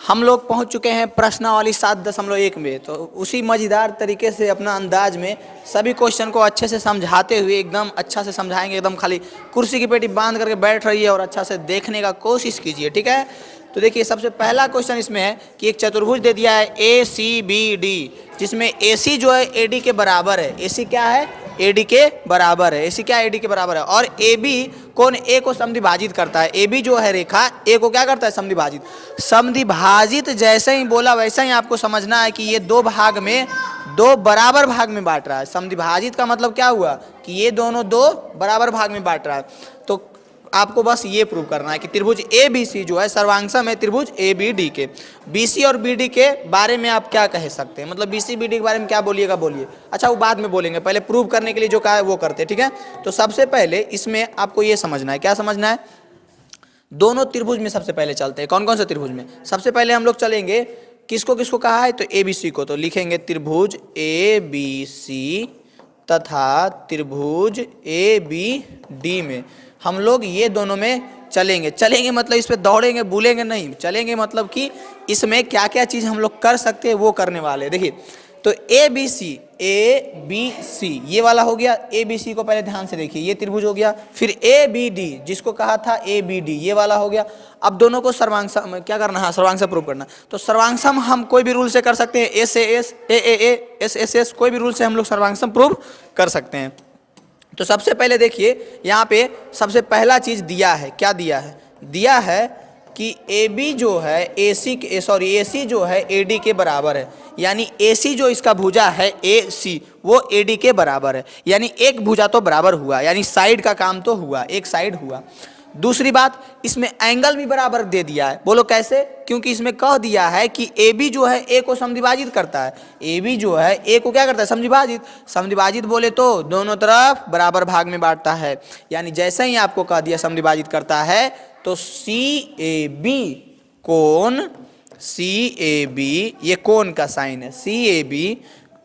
हम लोग पहुंच चुके हैं प्रश्नावली 7.1 में। तो उसी मज़ेदार तरीके से अपना अंदाज में सभी क्वेश्चन को अच्छे से समझाते हुए एकदम अच्छा से समझाएंगे। एकदम खाली कुर्सी की पेटी बांध करके बैठ रही है और अच्छा से देखने का कोशिश कीजिए, ठीक है। तो देखिए सबसे पहला क्वेश्चन इसमें है कि एक चतुर्भुज दे दिया है ACBD, जिसमें AC जो है AD के बराबर है। AC क्या है? AD के बराबर है। AC क्या है? AD के बराबर है। और AB कोण A को समद्विभाजित करता है। AB जो है रेखा A को क्या करता है? समद्विभाजित। समद्विभाजित जैसे ही बोला वैसे ही आपको समझना है कि ये दो भाग में, दो बराबर भाग में बांट रहा है। समद्विभाजित का मतलब क्या हुआ कि ये दोनों दो बराबर भाग में बांट रहा है। तो आपको बस ये प्रूव करना है कि त्रिभुज ABC जो है सर्वांगसम है त्रिभुज ABD के। BC और BD के बारे में आप क्या कह सकते हैं, मतलब BC BD के बारे में क्या बोलिएगा, बोलिए। अच्छा वो बाद में बोलेंगे, पहले प्रूव करने के लिए जो कहा है वो करते हैं, ठीक है। तो सबसे पहले इसमें आपको ये समझना है, क्या समझना है, दोनों त्रिभुज में सबसे पहले चलते हैं। कौन कौन से त्रिभुज में? सबसे पहले हम लोग चलेंगे किसको किसको कहा है, तो ABC को। तो लिखेंगे त्रिभुज ABC तथा त्रिभुज ABD में हम लोग ये दोनों में चलेंगे मतलब इस पे दौड़ेंगे भूलेंगे नहीं, चलेंगे मतलब कि इसमें क्या क्या चीज़ हम लोग कर सकते हैं वो करने वाले हैं। देखिए तो ABC ये वाला हो गया। ABC को पहले ध्यान से देखिए, ये त्रिभुज हो गया। फिर ABD जिसको कहा था ABD, ये वाला हो गया। अब दोनों को सर्वांगसम क्या करना है, सर्वांगसम प्रूव करना। तो सर्वांगसम हम कोई भी रूल से कर सकते हैं, SAS AAA SSS कोई भी रूल से हम लोग सर्वांगसम प्रूव कर सकते हैं। तो सबसे पहले देखिए यहाँ पे सबसे पहला चीज दिया है, क्या दिया है? दिया है कि AB जो है AC जो है AD के बराबर है। यानी AC जो इसका भुजा है AC वो AD के बराबर है। यानी एक भुजा तो बराबर हुआ, यानी साइड का काम तो हुआ, एक साइड हुआ। दूसरी बात, इसमें एंगल भी बराबर दे दिया है। बोलो कैसे? क्योंकि इसमें कह दिया है कि AB जो है A को समद्विभाजित करता है। AB जो है A को क्या करता है? समद्विभाजित। समद्विभाजित बोले तो दोनों तरफ बराबर भाग में बांटता है। यानी जैसे ही आपको कह दिया समद्विभाजित करता है तो CAB कोण CAB, ये कोण का साइन है CAB।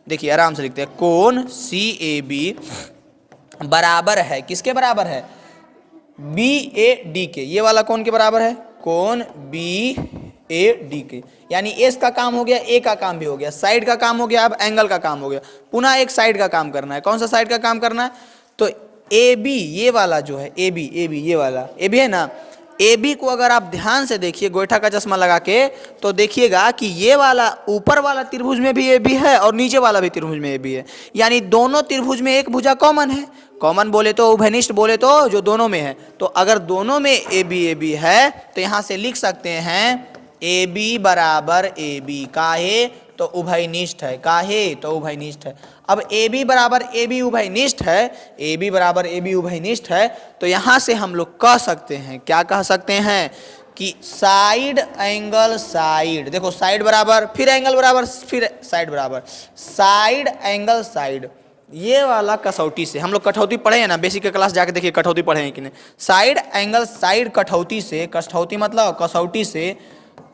देखिए आराम से लिखते हैं, कोण CAB बराबर है किसके बराबर है? BAD के। ये वाला कोण के बराबर है? कोण BAD के। यानी एस का काम हो गया, ए का काम भी हो गया, साइड का काम हो गया, अब एंगल का काम हो गया। पुनः एक साइड का काम करना है। कौन सा साइड का काम करना है? तो AB ये वाला जो है AB ये वाला AB है ना, AB को अगर आप ध्यान से देखिए गोईठा का चश्मा लगा के, तो देखिएगा कि ये वाला ऊपर वाला त्रिभुज में भी AB है और नीचे वाला भी त्रिभुज में AB है। यानी दोनों त्रिभुज में एक भुजा कॉमन है। कॉमन बोले तो उभयनिष्ठ बोले तो जो दोनों में है। तो अगर दोनों में AB है तो यहाँ से लिख सकते हैं AB बराबर AB। काहे? तो उभयनिष्ठ है। काहे? तो उभयनिष्ठ है। अब AB बराबर AB उभयनिष्ठ है, AB बराबर AB उभयनिष्ठ है, तो यहाँ से हम लोग कह सकते हैं, क्या कह सकते हैं कि साइड एंगल साइड, देखो साइड बराबर फिर एंगल बराबर फिर साइड बराबर, साइड एंगल साइड, ये वाला कसौटी से हम लोग कठौती पढ़े हैं ना, बेसिक के क्लास जाके देखिए कठौती पढ़े हैं कि नहीं। साइड एंगल साइड कठौती से, कठौती मतलब कसौटी से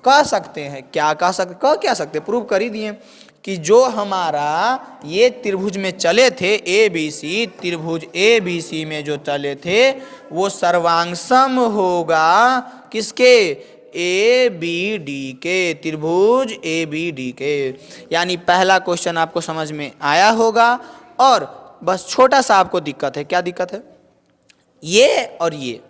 कह सकते हैं, क्या कह सकते, कह क्या सकते, प्रूव कर ही दिए कि जो हमारा ये त्रिभुज में चले थे ABC, त्रिभुज ABC में जो चले थे वो सर्वांगसम होगा किसके? ABD के, त्रिभुज ABD के। यानी पहला क्वेश्चन आपको समझ में आया होगा। और बस छोटा सा आपको दिक्कत है, क्या दिक्कत है? ये और ये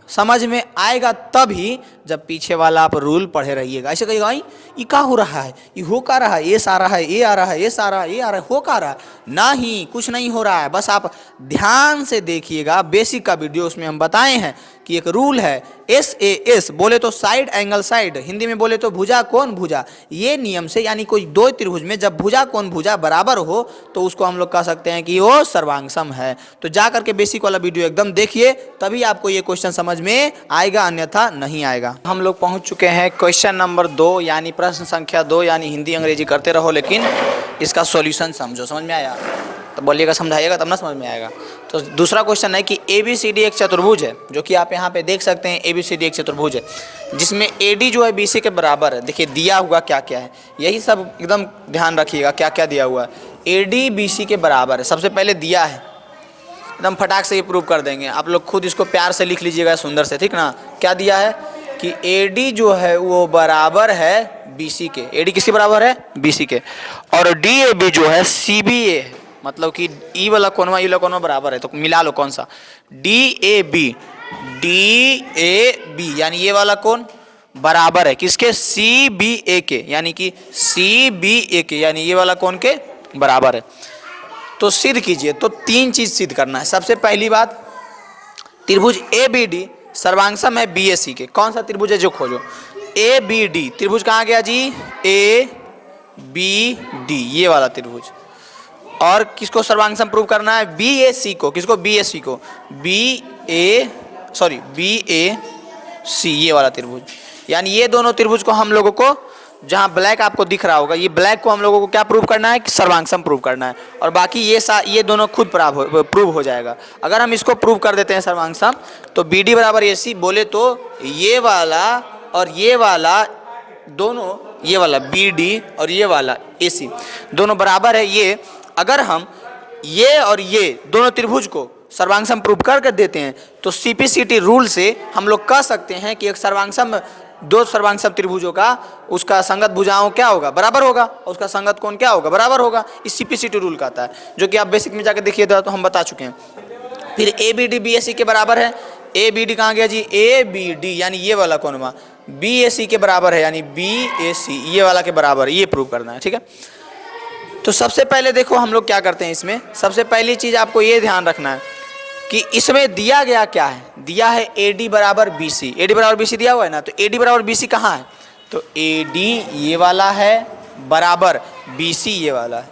समझ में आएगा तभी जब पीछे वाला आप रूल पढ़े रहिएगा। ऐसे कहिएगा ये क्या हो रहा है, ये हो क्या रहा है, ये आ रहा है, ये आ रहा है, ये आ रहा है, ये आ रहा है, हो क्या रहा है? नहीं, कुछ नहीं हो रहा है। बस आप ध्यान से देखिएगा, बेसिक का वीडियो उसमें हम बताए हैं कि एक रूल है SAS बोले तो साइड एंगल साइड, हिंदी में बोले तो भुजा कोण भुजा। ये नियम से यानी कोई दो त्रिभुज में जब भुजा कोण भुजा बराबर हो तो उसको हम लोग कह सकते हैं कि वो सर्वांगसम है। तो जा करके बेसिक वाला वीडियो एकदम देखिए, तभी आपको ये क्वेश्चन समझ में आएगा, अन्यथा नहीं आएगा। हम लोग पहुंच चुके हैं क्वेश्चन नंबर 2 यानी प्रश्न संख्या 2। यानी हिंदी अंग्रेजी करते रहो लेकिन इसका सॉल्यूशन समझो। समझ में आया तो बोलिएगा, समझाइएगा तब ना समझ में आएगा। तो दूसरा क्वेश्चन है कि ABCD एक चतुर्भुज है, जो कि आप यहाँ पे देख सकते हैं ABCD एक चतुर्भुज है जिसमें AD जो है BC के बराबर है। देखिए दिया हुआ क्या क्या है, यही सब एकदम ध्यान रखिएगा क्या क्या दिया हुआ है। AD BC के बराबर है, सबसे पहले दिया है, एकदम फटाक से ये प्रूव कर देंगे। आप लोग खुद इसको प्यार से लिख लीजिएगा सुंदर से, ठीक ना। क्या दिया है? कि AD जो है वो बराबर है BC के। AD किसके बराबर है? BC के। और DAB जो है CBA है, मतलब कि ई वाला कोणवा बराबर है। तो मिला लो कौन सा, DAB यानी ये वाला कोण बराबर है किसके? CBA के, यानी कि CBA के, यानी ये वाला कोण के बराबर है। तो सिद्ध कीजिए। तो 3 चीज सिद्ध करना है। सबसे पहली बात, त्रिभुज ABD सर्वांगसम है BAC के। कौन सा त्रिभुज है जो खोजो? ABD त्रिभुज कहाँ गया जी? ABD ये वाला त्रिभुज। और किसको सर्वांगसम प्रूव करना है? BAC को। किसको? BAC को। BAC ये वाला त्रिभुज। यानी ये दोनों त्रिभुज को हम लोगों को, जहां ब्लैक आपको दिख रहा होगा, ये ब्लैक को हम लोगों को क्या प्रूव करना है? कि सर्वांगसम प्रूव करना है। और बाकी ये दोनों खुद प्रूव हो जाएगा। अगर हम इसको प्रूव कर देते हैं सर्वांगसम, तो BD बराबर AC बोले तो ये वाला और ये वाला दोनों, ये वाला BD और ये वाला AC दोनों बराबर है। ये अगर हम ये और ये दोनों त्रिभुज को सर्वांगसम प्रूव कर देते हैं, तो CPCT रूल से हम लोग कह सकते हैं कि एक सर्वांगसम, दो सर्वांगसम त्रिभुजों का उसका संगत भुजाओं क्या होगा? बराबर होगा। और उसका संगत कोण क्या होगा? बराबर होगा। इस CPCT रूल कहता है, जो कि आप बेसिक में जाकर देखिए तो हम बता चुके हैं। फिर ABD BAC के बराबर है। ABD कहाँ गया जी? ABD यानी ये वाला कोणवा BAC के बराबर है, यानी BAC ये वाला के बराबर है। ये प्रूव करना है, ठीक है। तो सबसे पहले देखो हम लोग क्या करते हैं इसमें। सबसे पहली चीज आपको ये ध्यान रखना है कि इसमें दिया गया क्या है? दिया है AD बराबर BC। AD बराबर BC दिया हुआ है ना, तो AD बराबर BC कहाँ है? तो AD ये वाला है बराबर BC ये वाला है।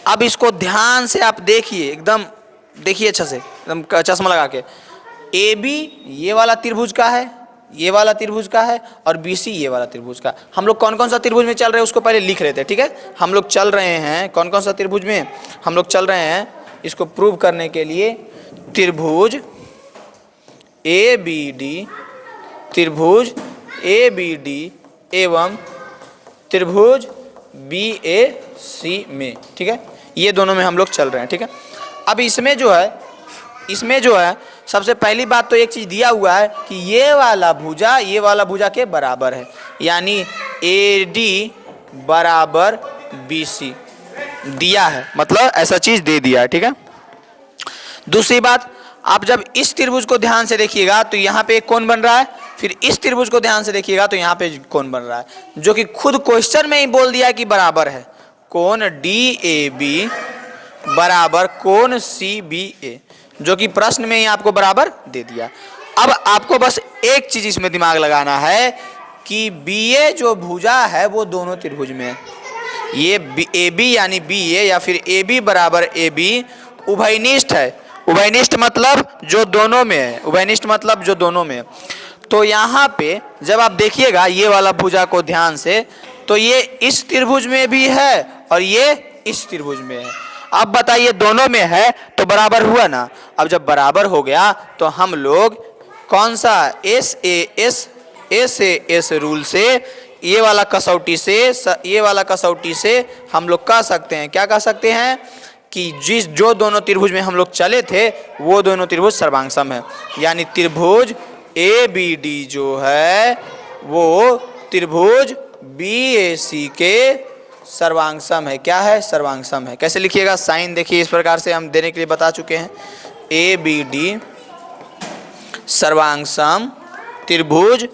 अब इसको ध्यान से आप देखिए, एकदम देखिए अच्छा से, एकदम चश्मा लगा के। AB ये वाला त्रिभुज का है, ये वाला त्रिभुज का है, और BC ये वाला त्रिभुज का। हम लोग कौन कौन सा त्रिभुज में चल रहे हैं उसको पहले लिख रहे थे, ठीक है। हम लोग चल रहे हैं कौन कौन सा त्रिभुज में? हम लोग चल रहे हैं इसको प्रूव करने के लिए त्रिभुज ABD, त्रिभुज ABD एवं त्रिभुज BAC में, ठीक है। ये दोनों में हम लोग चल रहे हैं, ठीक है। अब इसमें जो है सबसे पहली बात तो एक चीज दिया हुआ है कि ये वाला भुजा के बराबर है, यानी AD बराबर BC दिया है, मतलब ऐसा चीज दे दिया है, ठीक है। दूसरी बात, आप जब इस त्रिभुज को ध्यान से देखिएगा तो यहाँ पे एक कोण बन रहा है, फिर इस त्रिभुज को ध्यान से देखिएगा तो यहाँ पे कोण बन रहा है, जो कि खुद क्वेश्चन में ही बोल दिया है कि बराबर है। कोण DAB बराबर कोण CBA, जो कि प्रश्न में ही आपको बराबर दे दिया। अब आपको बस एक चीज इसमें दिमाग लगाना है कि BA जो भुजा है वो दोनों त्रिभुज में है। ये AB यानी BA या फिर AB बराबर AB उभयनिष्ठ है। उभयनिष्ठ मतलब जो दोनों में है, उभयनिष्ठ मतलब जो दोनों में है। तो यहाँ पे जब आप देखिएगा ये वाला भुजा को ध्यान से, तो ये इस त्रिभुज में भी है और ये इस त्रिभुज में है। अब बताइए दोनों में है तो बराबर हुआ ना। अब जब बराबर हो गया तो हम लोग कौन सा SAS रूल से, ये वाला कसौटी से हम लोग कह सकते हैं, क्या कह सकते हैं कि जो दोनों त्रिभुज में हम लोग चले थे वो दोनों त्रिभुज सर्वांगसम है। यानी त्रिभुज ABD जो है वो त्रिभुज BAC के सर्वांगसम है। क्या है? सर्वांगसम है। कैसे लिखिएगा? साइन देखिए, इस प्रकार से हम देने के लिए बता चुके हैं। ABD सर्वांगसम त्रिभुज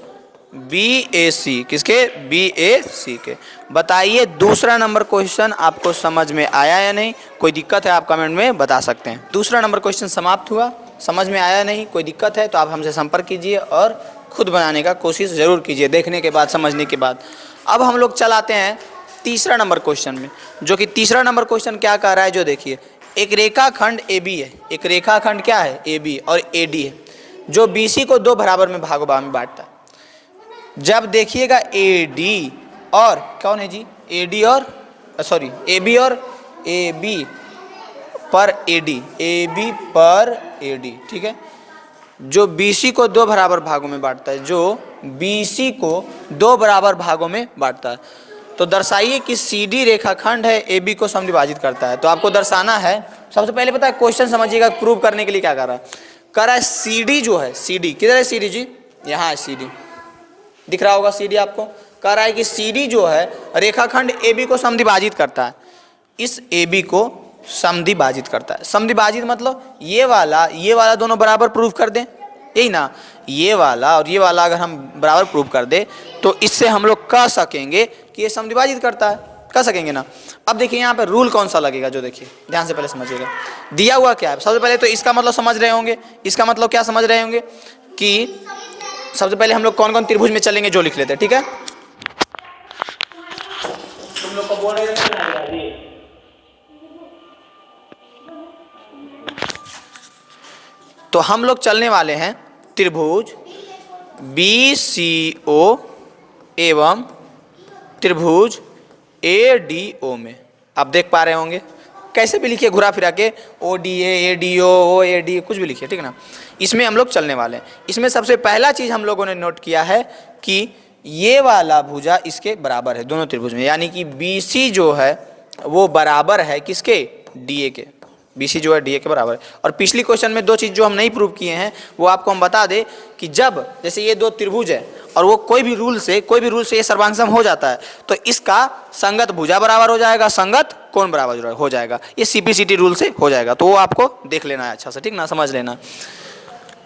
BAC, किसके? BAC के। बताइए दूसरा नंबर क्वेश्चन आपको समझ में आया या नहीं? कोई दिक्कत है आप कमेंट में बता सकते हैं। दूसरा नंबर क्वेश्चन समाप्त हुआ। समझ में आया नहीं, कोई दिक्कत है तो आप हमसे संपर्क कीजिए और खुद बनाने का कोशिश जरूर कीजिए, देखने के बाद, समझने के बाद। अब हम लोग चलाते हैं तीसरा नंबर क्वेश्चन में, जो कि तीसरा नंबर क्वेश्चन क्या कह रहा है, जो देखिए। एक रेखाखंड AB है, एक रेखाखंड क्या है? AB और AD है, जो BC को दो बराबर में भागों में बांटता है। जब देखिएगा AD और कौन है जी? AB और AB पर AD, ठीक है, जो BC को दो बराबर भागों में बांटता है, जो BC को दो बराबर भागों में बांटता है। तो दर्शाइए कि CD रेखाखंड है, AB को समद्विभाजित करता है। तो आपको दर्शाना है, सबसे पहले पता है क्वेश्चन समझिएगा, प्रूव करने के लिए क्या कर रहा है। CD जो है, CD किधर है? CD जी यहाँ है CD। दिख रहा होगा CD आपको, कह रहा है कि CD जो है रेखाखंड AB को समद्विभाजित करता है, इस AB को समद्विभाजित करता है। समद्विभाजित मतलब ये वाला दोनों बराबर प्रूव कर दें, यही ना, ये वाला और ये वाला अगर हम बराबर प्रूव कर दे तो इससे हम लोग कह सकेंगे कि ये समद्विभाजित करता है, कह सकेंगे ना। अब देखिए यहाँ पे रूल कौन सा लगेगा, जो देखिए ध्यान से पहले समझिएगा। दिया हुआ क्या है, सबसे पहले तो इसका मतलब समझ रहे होंगे। इसका मतलब क्या समझ रहे होंगे कि सबसे पहले हम लोग कौन कौन त्रिभुज में चलेंगे जो लिख लेते हैं, ठीक है। तुम लोग को बोल रहे हैं तो हम लोग चलने वाले हैं त्रिभुज BCO एवं त्रिभुज ADO में। आप देख पा रहे होंगे, कैसे भी लिखिए घुरा फिरा के, ODA ADO OAD कुछ भी लिखिए, ठीक है ना। इसमें हम लोग चलने वाले हैं। इसमें सबसे पहला चीज हम लोगों ने नोट किया है कि ये वाला भुजा इसके बराबर है दोनों त्रिभुज में, यानी कि BC जो है वो बराबर है किसके, DA के। BC जो है DA के बराबर है। और पिछली क्वेश्चन में दो चीज जो हम नहीं प्रूव किए हैं वो आपको हम बता दें कि जब जैसे ये दो त्रिभुज है और वो कोई भी रूल से ये सर्वांगसम हो जाता है तो इसका संगत भुजा बराबर हो जाएगा, संगत कोण बराबर हो जाएगा। ये CPCT रूल से हो जाएगा, तो वो आपको देख लेना है अच्छा से, ठीक ना, समझ लेना।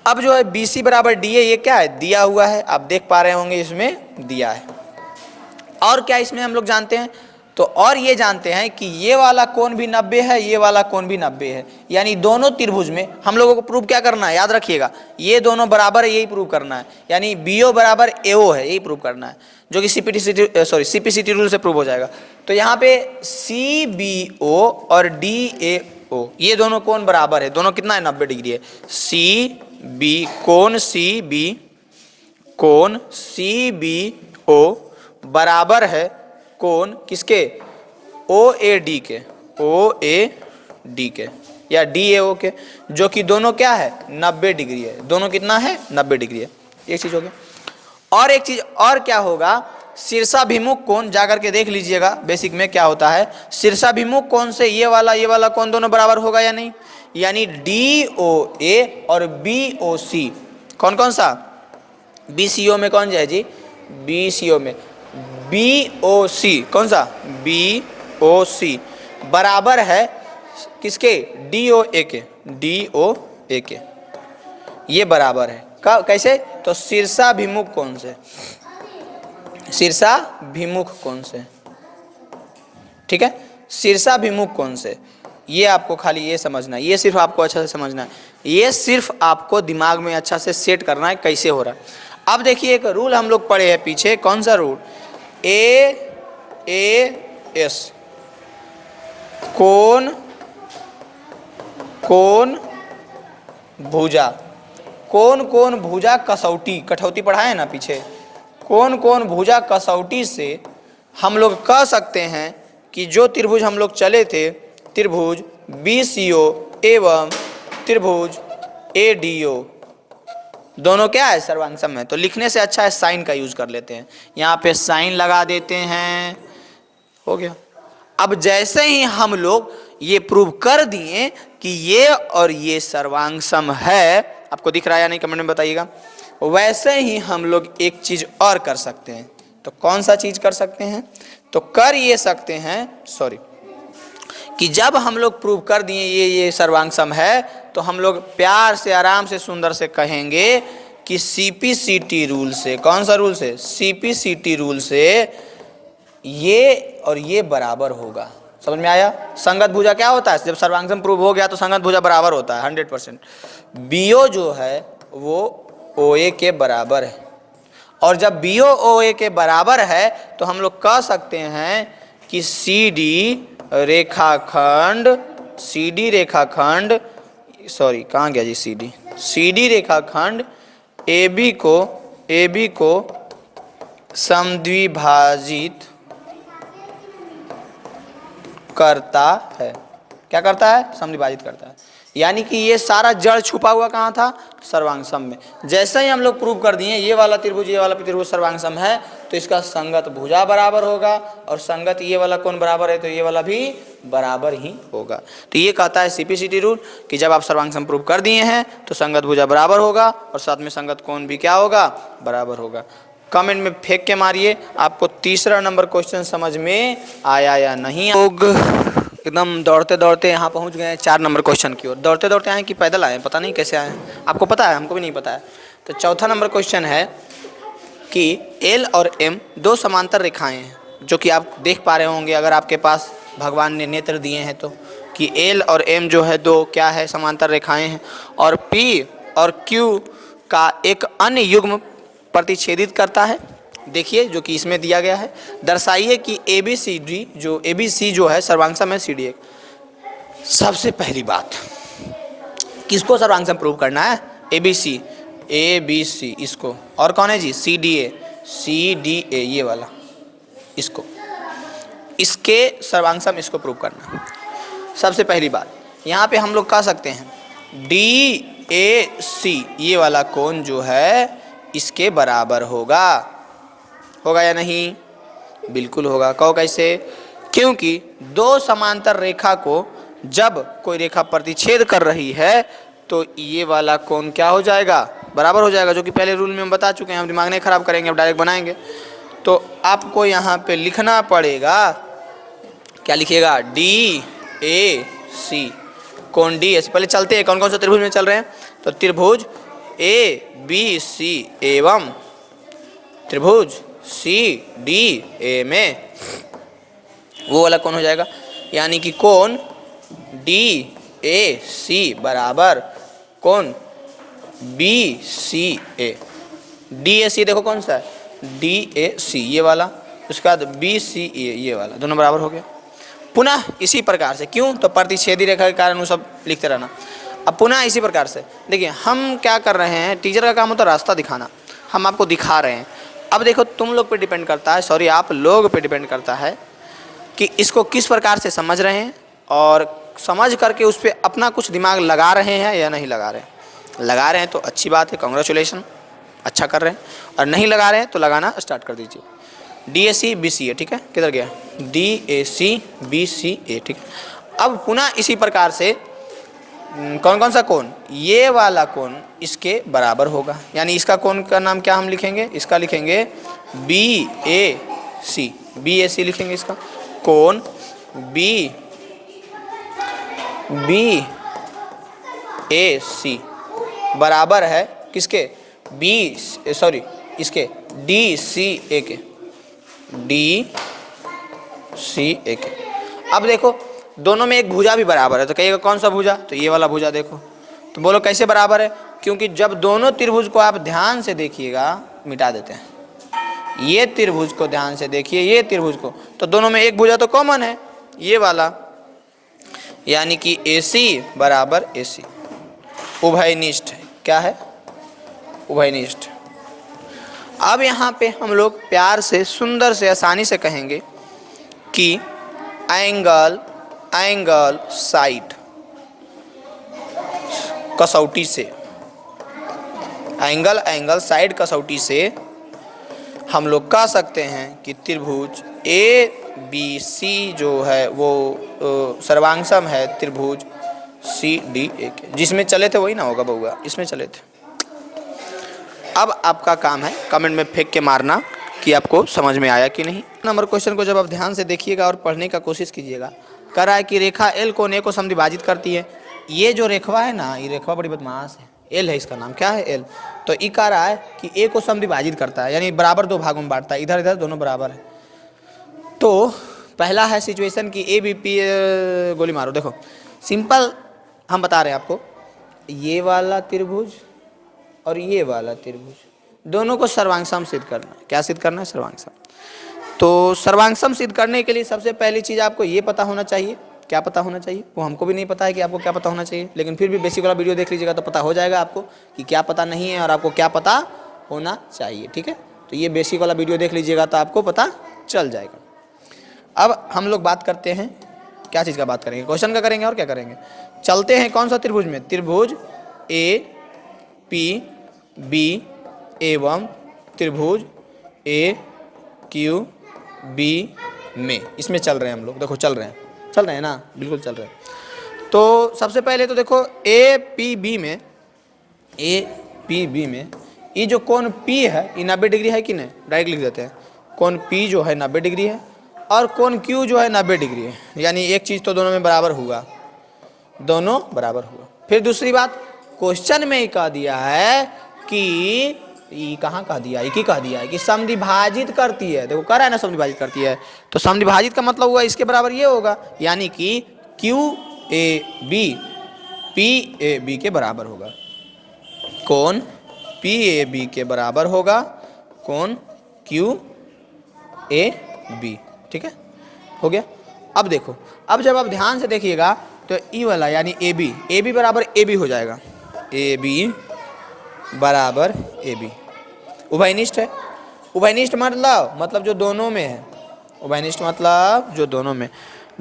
अब जो है BC बराबर DA, ये क्या है, दिया हुआ है, आप देख पा रहे होंगे इसमें दिया है। और क्या इसमें हम लोग जानते हैं, तो और ये जानते हैं कि ये वाला कोण भी 90 है, ये वाला कोण भी 90 है, यानी दोनों त्रिभुज में हम लोगों को प्रूव क्या करना है, याद रखिएगा, ये दोनों बराबर है, यही प्रूव करना है, यानी BO बराबर AO है, यही प्रूव करना है, जो कि CPCT रूल से प्रूव हो जाएगा। तो यहाँ पे CBO और DAO ये दोनों कोण बराबर है, दोनों कितना है, 90 डिग्री है। कोण CBO बराबर है कोण किसके, OAD के या DAO के, जो कि दोनों क्या है, 90 डिग्री है, दोनों कितना है, 90 डिग्री है। एक चीज हो गया। और एक चीज और क्या होगा, शीर्षाभिमुख कोण, जाकर के देख लीजिएगा बेसिक में क्या होता है। शीर्षाभिमुख कोण से ये वाला कोण दोनों बराबर होगा या नहीं, यानी DOA और BOC कौन कौन सा, BCO में कौन जाए जी, BCO में BOC कौन सा, BOC बराबर है किसके, DOA के, ये बराबर है कैसे, तो शीर्षाभिमुख कोण से, ठीक है, शीर्षाभिमुख कोण से। ये आपको खाली ये समझना है, ये सिर्फ आपको अच्छा से समझना है, ये सिर्फ आपको दिमाग में अच्छा से सेट करना है कैसे हो रहा है। अब देखिए एक रूल हम लोग पढ़े हैं पीछे, कौन सा रूल, AAS कोण भुजा, कोण भुजा कसौटी, कठौती पढ़ाए हैं ना पीछे, कोण भुजा कसौटी से हम लोग कह सकते हैं कि जो त्रिभुज हम लोग चले थे, त्रिभुज BCO एवं त्रिभुज ADO दोनों क्या है, सर्वांगसम है। तो लिखने से अच्छा है साइन का यूज कर लेते हैं, यहाँ पे साइन लगा देते हैं, हो गया। अब जैसे ही हम लोग ये प्रूव कर दिए कि ये और ये सर्वांगसम है, आपको दिख रहा है या नहीं कमेंट में बताइएगा, वैसे ही हम लोग एक चीज और कर सकते हैं। तो कौन सा चीज कर सकते हैं, तो कर ये सकते हैं कि जब हम लोग प्रूव कर दिए ये सर्वांगसम है, तो हम लोग प्यार से आराम से सुंदर से कहेंगे कि CPCT रूल से, कौन सा रूल से, CPCT रूल से ये और ये बराबर होगा। समझ में आया, संगत भुजा क्या होता है, जब सर्वांगसम प्रूव हो गया तो संगत भुजा बराबर होता है 100%। BO जो है वो OA के बराबर है, और जब BO OA के बराबर है तो हम लोग कह सकते हैं कि CD रेखाखंड कहाँ गया जी, CD रेखाखंड AB को समद्विभाजित करता है। क्या करता है, समद्विभाजित करता है, यानी कि ये सारा जड़ छुपा हुआ कहाँ था, सर्वांगसम में। जैसे ही हम लोग प्रूव कर दिए ये वाला त्रिभुज सर्वांगसम है, तो इसका संगत भुजा बराबर होगा, और संगत ये वाला कोण बराबर है तो ये वाला भी बराबर ही होगा। तो ये कहता है CPCT रूल कि जब आप सर्वांगसम प्रूव कर दिए हैं तो संगत भुजा बराबर होगा और साथ में संगत कोण भी क्या होगा, बराबर होगा। कमेंट में फेंक के मारिए आपको तीसरा नंबर क्वेश्चन समझ में आया या नहीं। लोग एकदम दौड़ते दौड़ते यहाँ पहुँच गए हैं 4 नंबर क्वेश्चन की ओर। दौड़ते दौड़ते आए कि पैदल आए, पता नहीं कैसे आए, आपको पता है, हमको भी नहीं पता है। तो चौथा नंबर क्वेश्चन है कि एल और एम दो समांतर रेखाएं हैं, जो कि आप देख पा रहे होंगे अगर आपके पास भगवान ने नेत्र दिए हैं तो, कि एल और एम जो है दो क्या है, समांतर रेखाएं हैं। और पी और क्यू का एक अन्य युग्म प्रतिच्छेदित करता है। देखिए जो कि इसमें दिया गया है, दर्शाइए कि ए बी सी डी जो ए बी सी जो है सर्वांगसम है सी डी ए। सबसे पहली बात, किसको सर्वांगसम प्रूव करना है? ए बी सी इसको, और कौन है जी? सी डी ए ये वाला, इसको, इसके सर्वांगसम इसको प्रूव करना है। सबसे पहली बात यहाँ पे हम लोग कह सकते हैं डी ए सी ये वाला कोण जो है इसके बराबर होगा या नहीं? बिल्कुल होगा। कहो कैसे? क्योंकि दो समांतर रेखा को जब कोई रेखा प्रतिच्छेद कर रही है तो ये वाला कोण क्या हो जाएगा? बराबर हो जाएगा, जो कि पहले रूल में हम बता चुके हैं। हम दिमाग नहीं खराब करेंगे, अब डायरेक्ट बनाएंगे। तो आपको यहाँ पे लिखना पड़ेगा, क्या लिखिएगा? डी ए सी, कोण डी ए सी। पहले चलते हैं कौन कौन सा त्रिभुज में चल रहे हैं। तो त्रिभुज ए बी सी एवं त्रिभुज सी डी ए में वो वाला कौन हो जाएगा, यानी कि कोण डी ए सी बराबर कोण बी सी ए। डी ए सी देखो कौन सा है? डी ए सी ये वाला, उसके बाद बी सी ए ये वाला, दोनों बराबर हो गया। पुनः इसी प्रकार से, क्यों? तो प्रतिच्छेदी रेखा के कारण वो सब लिखते रहना। अब पुनः इसी प्रकार से देखिए हम क्या कर रहे हैं, टीचर का काम होता है रास्ता दिखाना, हम आपको दिखा रहे हैं। अब देखो तुम लोग पे डिपेंड करता है, सॉरी आप लोग पे डिपेंड करता है कि इसको किस प्रकार से समझ रहे हैं, और समझ करके उस पर अपना कुछ दिमाग लगा रहे हैं या नहीं लगा रहे हैं। लगा रहे हैं तो अच्छी बात है, कॉन्ग्रेचुलेसन, अच्छा कर रहे हैं। और नहीं लगा रहे हैं तो लगाना स्टार्ट कर दीजिए। D A C B C ए, ठीक है, किधर गया? D A C B C ए, ठीक है। अब पुनः इसी प्रकार से कौन कौन सा कोण? ये वाला कोण इसके बराबर होगा, यानी इसका कोण का नाम क्या हम लिखेंगे? इसका लिखेंगे बी ए सी लिखेंगे इसका। कोण बी ए सी बराबर है किसके? इसके डी सी ए के, अब देखो दोनों में एक भुजा भी बराबर है, तो कहिएगा कौन सा भुजा? तो ये वाला भुजा देखो। तो बोलो कैसे बराबर है? क्योंकि जब दोनों त्रिभुज को आप ध्यान से देखिएगा, मिटा देते हैं, ये त्रिभुज को ध्यान से देखिए, ये त्रिभुज को, तो दोनों में एक भुजा तो कॉमन है, ये वाला, यानी कि AC बराबर AC, उभयनिष्ठ है। क्या है? उभयनिष्ठ। अब यहाँ पे हम लोग प्यार से, सुंदर से, आसानी से कहेंगे कि एंगल साइड कसौटी से, एंगल साइड कसौटी से हम लोग कह सकते हैं कि त्रिभुज ABC जो है वो सर्वांगसम है त्रिभुज CDA के। जिसमें चले थे वही ना होगा बउआ, इसमें चले थे। अब आपका काम है कमेंट में फेंक के मारना कि आपको समझ में आया कि नहीं। नंबर क्वेश्चन को जब आप ध्यान से देखिएगा और पढ़ने का कोशिश कीजिएगा। कह रहा है कि रेखा L कोण A को समद्विभाजित करती है। ये जो रेखा है ना, ये रेखा बड़ी बदमाश है, L है इसका नाम। क्या है? L। तो ये कह रहा है कि A को समद्विभाजित करता है, यानी बराबर दो भागों में बांटता है, इधर इधर दोनों बराबर है। तो पहला है सिचुएशन कि ABP, गोली मारो। देखो सिंपल हम बता रहे हैं आपको, ये वाला त्रिभुज और ये वाला त्रिभुज दोनों को सर्वांगसम सिद्ध करना है। क्या सिद्ध करना है? सर्वांगसम। तो सर्वांगसम सिद्ध करने के लिए सबसे पहली चीज़ आपको ये पता होना चाहिए। क्या पता होना चाहिए? वो हमको भी नहीं पता है कि आपको क्या पता होना चाहिए, लेकिन फिर भी बेसिक वाला वीडियो देख लीजिएगा तो पता हो जाएगा आपको कि क्या पता नहीं है और आपको क्या पता होना चाहिए। ठीक है, तो ये बेसिक वाला वीडियो देख लीजिएगा तो आपको पता चल जाएगा। अब हम लोग बात करते हैं, क्या चीज़ का बात करेंगे? क्वेश्चन का करेंगे और क्या करेंगे? चलते हैं कौन सा त्रिभुज में? त्रिभुज APB एवं त्रिभुज AQB में, इसमें चल रहे हैं हम लोग। देखो चल रहे हैं ना, बिल्कुल चल रहे हैं। तो सबसे पहले तो देखो APB में ये जो कोण P है ये 90 डिग्री है कि नहीं, डायरेक्ट लिख देते हैं। कोण P जो है 90 डिग्री है और कोण Q जो है 90 डिग्री है, यानी एक चीज़ तो दोनों में बराबर हुआ, दोनों बराबर हुआ। फिर दूसरी बात, क्वेश्चन में ही कह दिया है कि कहाँ कह दिया, एक ही कह दिया है कि समद्विभाजित करती है। देखो कह रहा है ना समद्विभाजित करती है, तो समद्विभाजित का मतलब हुआ इसके बराबर ये होगा, यानी कि QAB PAB के बराबर होगा। कोण PAB के बराबर होगा कोण QAB। ठीक है, हो गया। अब देखो, अब जब आप ध्यान से देखिएगा तो ई वाला यानी AB बराबर AB हो जाएगा, AB बराबर AB। उभयनिष्ठ है, उभयनिष्ठ मतलब जो दोनों में है, उभयनिष्ठ मतलब जो दोनों में,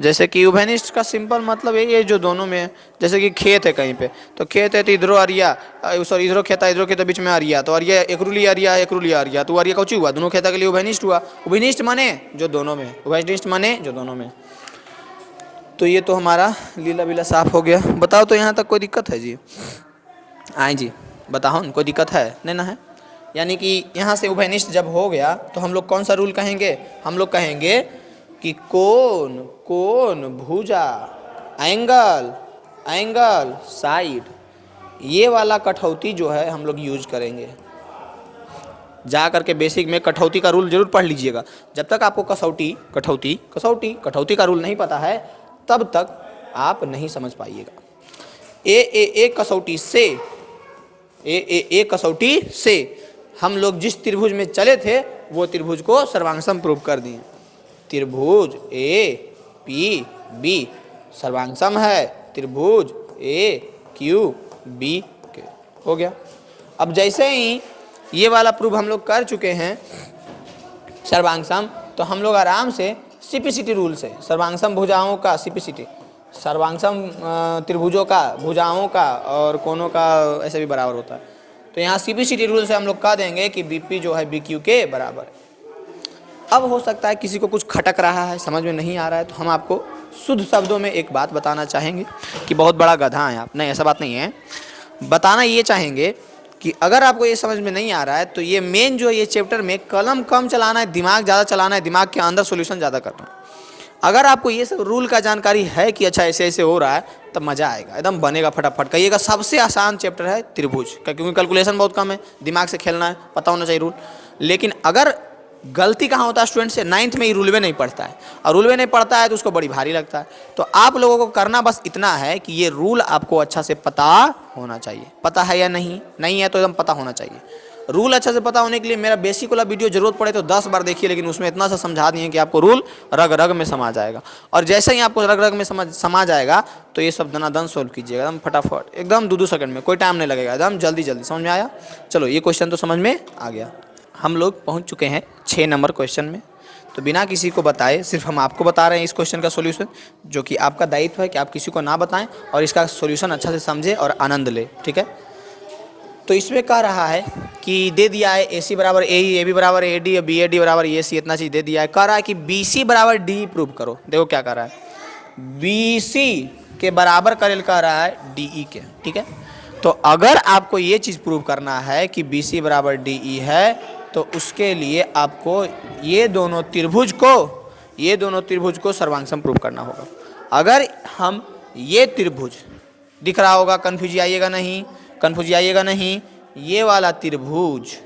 जैसे कि उभयनिष्ठ का सिंपल मतलब ये जो दोनों में है। जैसे कि खेत है कहीं पे, तो खेत है तो इधरो अरिया, सॉरी इधरो खेता, इधरो खेता, बीच में अरिया, तो अरिया एकरूली अरिया, एकरूली अरिया, तो अरिया कौची हुआ, दोनों खेता के लिए उभयनिष्ठ हुआ। उभयनिष्ठ माने जो दोनों में, उभयनिष्ठ माने जो दोनों में। तो ये तो हमारा लीला बीला साफ हो गया। बताओ तो यहाँ तक कोई दिक्कत है जी? आए जी बताओ, कोई दिक्कत है? नहीं ना है। यानी कि यहाँ से उभयनिष्ठ जब हो गया तो हम लोग कौन सा रूल कहेंगे? हम लोग कहेंगे कि कोण, कोण, भुजा, एंगल, एंगल, साइड, ये वाला कठौती जो है हम लोग यूज करेंगे। जा करके बेसिक में कठौती का रूल जरूर पढ़ लीजिएगा। जब तक आपको कठौती का रूल नहीं पता है तब तक आप नहीं समझ पाइएगा। ए कसौटी से, ए कसौटी से हम लोग जिस त्रिभुज में चले थे वो त्रिभुज को सर्वांग प्रूव कर दिए। त्रिभुज APB सर्वांग है त्रिभुज AQB के, हो गया। अब जैसे ही ये वाला प्रूफ हम लोग कर चुके हैं सर्वांग, तो हम लोग आराम से सिपिसिटी रूल से, सर्वांग भुजाओं का सिपिसिटी, सर्वांग त्रिभुजों का, भुजाओं का और कोनों का ऐसे भी बराबर होता है। तो यहाँ सिपिसिटी रूल से हम लोग कह देंगे कि BP जो है BQ के बराबर है। अब हो सकता है किसी को कुछ खटक रहा है, समझ में नहीं आ रहा है, तो हम आपको शुद्ध शब्दों में एक बात बताना चाहेंगे कि बहुत बड़ा गधा है आप। नहीं, ऐसा बात नहीं है। बताना ये चाहेंगे कि अगर आपको ये समझ में नहीं आ रहा है तो ये मेन जो ये चैप्टर में कलम कम चलाना है, दिमाग ज़्यादा चलाना है, दिमाग के अंदर सॉल्यूशन ज़्यादा करना है। अगर आपको ये सब रूल का जानकारी है कि अच्छा ऐसे ऐसे हो रहा है, तब मज़ा आएगा, एकदम बनेगा फटाफट। कहिएगा सबसे आसान चैप्टर है त्रिभुज, क्योंकि कैलकुलेशन बहुत कम है, दिमाग से खेलना है, पता होना चाहिए रूल। लेकिन अगर गलती कहाँ होता है स्टूडेंट से, 9th में ही रूलवे नहीं पढ़ता है, और रूलवे नहीं पढ़ता है तो उसको बड़ी भारी लगता है। तो आप लोगों को करना बस इतना है कि ये रूल आपको अच्छा से पता होना चाहिए। पता है या नहीं? नहीं है तो एकदम पता होना चाहिए। रूल अच्छा से पता होने के लिए मेरा बेसिक वाला वीडियो जरूरत पड़े तो 10 बार देखिए, लेकिन उसमें इतना सा समझा दिए कि आपको रूल रग रग में समा जाएगा। और जैसे ही आपको रग रग में समा जाएगा तो ये सब दनादन सोल्व कीजिएगा एकदम फटाफट, एकदम 2 सेकंड में, कोई टाइम नहीं लगेगा, एकदम जल्दी जल्दी। समझ में आया? चलो ये क्वेश्चन तो समझ में आ गया। हम लोग पहुंच चुके हैं 6 नंबर क्वेश्चन में। तो बिना किसी को बताए सिर्फ हम आपको बता रहे हैं इस क्वेश्चन का सॉल्यूशन, जो कि आपका दायित्व है कि आप किसी को ना बताएं और इसका सॉल्यूशन अच्छा से समझें और आनंद लें। ठीक है, तो इसमें कह रहा है कि दे दिया है AC बराबर AE, AB बराबर AD, BAD बराबर AC, इतना चीज़ दे दिया है। कह रहा है कि BC बराबर D प्रूव करो। देखो क्या कह रहा है, BC के बराबर करेल कह रहा है DE के। ठीक है, तो अगर आपको ये चीज़ प्रूव करना है कि BC बराबर DE है तो उसके लिए आपको ये दोनों त्रिभुज को सर्वांग प्रूव करना होगा। अगर हम ये त्रिभुज दिख रहा होगा, कन्फ्यूज आइएगा नहीं, कन्फ्यूज आइएगा नहीं, ये वाला त्रिभुज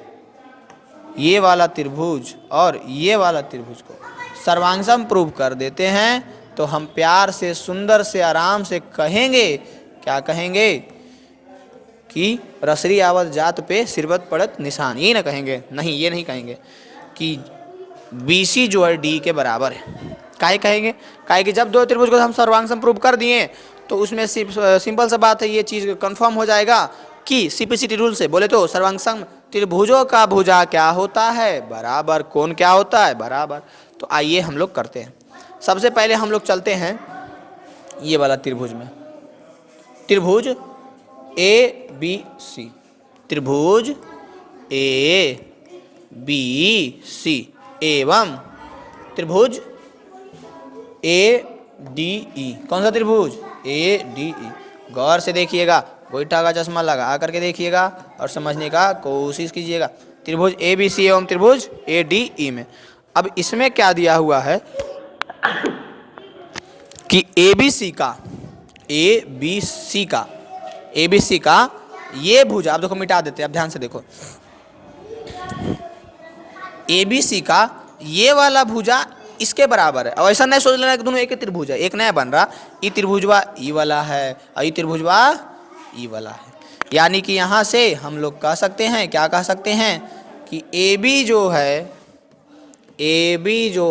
और ये वाला त्रिभुज को सर्वांग प्रूव कर देते हैं तो हम प्यार से, सुंदर से, आराम से कहेंगे, क्या कहेंगे कि रसरी आवत जात पे सिरबत पड़त निशान। ये ना कहेंगे, नहीं ये नहीं कहेंगे कि BC जो है D के बराबर है। काहे कहेंगे? काहे कि जब 2 त्रिभुज को हम सर्वांग प्रूव कर दिए तो उसमें सिंपल सा बात है, ये चीज़ कंफर्म हो जाएगा कि सिपिसिटी रूल से बोले तो सर्वांग त्रिभुजों का भुजा क्या होता है? बराबर। कोण क्या होता है? बराबर। तो आइए हम लोग करते हैं। सबसे पहले हम लोग चलते हैं ये वाला त्रिभुज में, त्रिभुज ABC, त्रिभुज ABC एवं त्रिभुज ADE। कौन सा त्रिभुज? ADE। गौर से देखिएगा, गोईठा का चश्मा लगा करके देखिएगा और समझने का कोशिश कीजिएगा। त्रिभुज ए बी सी एवं त्रिभुज ए डी ई में। अब इसमें क्या दिया हुआ है कि ए बी सी का ये भुजा, आप देखो मिटा देते हैं, अब ध्यान से देखो, ए बी सी का ये वाला भुजा इसके बराबर है। अब ऐसा नहीं सोच लेना कि दोनों एक ही त्रिभुज है, एक नया बन रहा, ई त्रिभुजवा ई वाला है और ई त्रिभुजवा ई वाला है। यानी कि यहाँ से हम लोग कह सकते हैं, क्या कह सकते हैं कि ए बी जो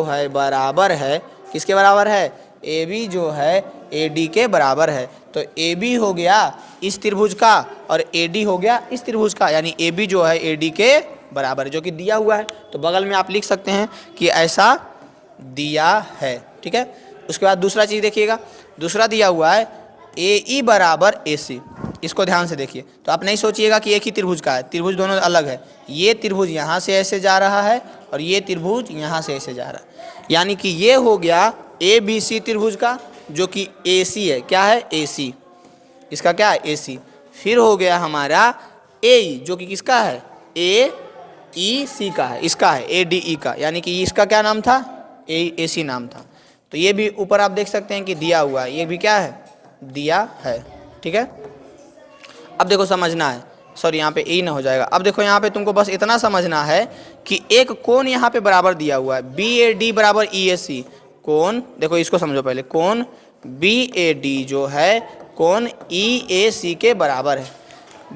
है बराबर है, किसके बराबर है, ए बी जो है ए डी के बराबर है। तो ए बी हो गया इस त्रिभुज का और ए डी हो गया इस त्रिभुज का, यानी ए बी जो है ए डी के बराबर है, जो कि दिया हुआ है। तो बगल में आप लिख सकते हैं कि ऐसा दिया है, ठीक है। उसके बाद दूसरा चीज़ देखिएगा, दूसरा दिया हुआ है ए ई बराबर ए सी। इसको ध्यान से देखिए, तो आप नहीं सोचिएगा कि एक ही त्रिभुज का है, त्रिभुज दोनों अलग है। ये त्रिभुज यहाँ से ऐसे जा रहा है और ये त्रिभुज यहाँ से ऐसे जा रहा है, यानी कि ये हो गया ए बी सी त्रिभुज का, जो कि ए सी है। क्या है, ए सी, इसका क्या है, ए सी। फिर हो गया हमारा ए ई, जो कि किसका है, ए ई सी का है, इसका है ए डी ई का, यानी कि इसका क्या नाम था, ए सी नाम था। तो ये भी ऊपर आप देख सकते हैं कि दिया हुआ है, ये भी क्या है, दिया है, ठीक है। अब देखो समझना है, सॉरी यहाँ पे ए ना हो जाएगा। अब देखो यहाँ पे तुमको बस इतना समझना है कि एक कोण यहाँ पे बराबर दिया हुआ है, बी ए डी बराबर ई ए सी। कोण, देखो इसको समझो पहले, कोण बी ए डी जो है कोण ई ए सी के बराबर है।